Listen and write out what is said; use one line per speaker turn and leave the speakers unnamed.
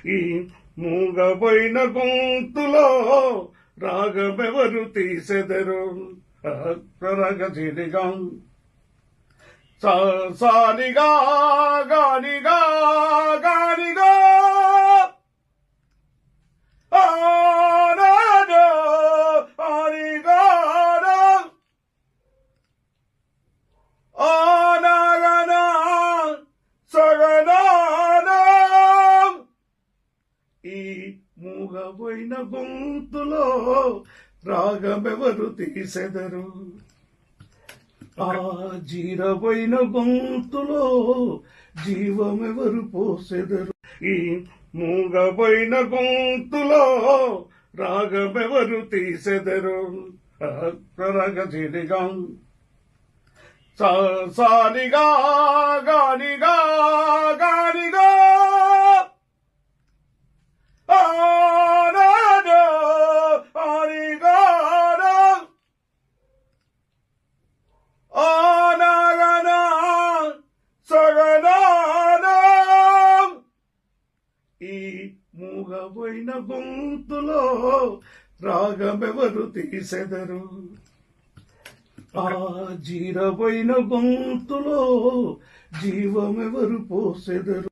ఈ మూగబోయిన గొంతులో రాగమెవరు తీసెదరు రగజిరిగా సానిగా గానిగా గానిగా ఈ మూగబోయిన గొంతులో రాగమెవరు తీసెదరు ఆ జీరబోయిన గొంతులో జీవమెవరు పోసెదరు ఈ మూగబోయిన గొంతులో రాగమెవరు తీసెదరు రగజిరిగా సానిగా గానిగా గానిగా ఈ మూగబోయిన గొంతులో రాగమెవరు తీసెదరు ఆ జీరబోయిన గొంతులో జీవమెవరు పోసెదరు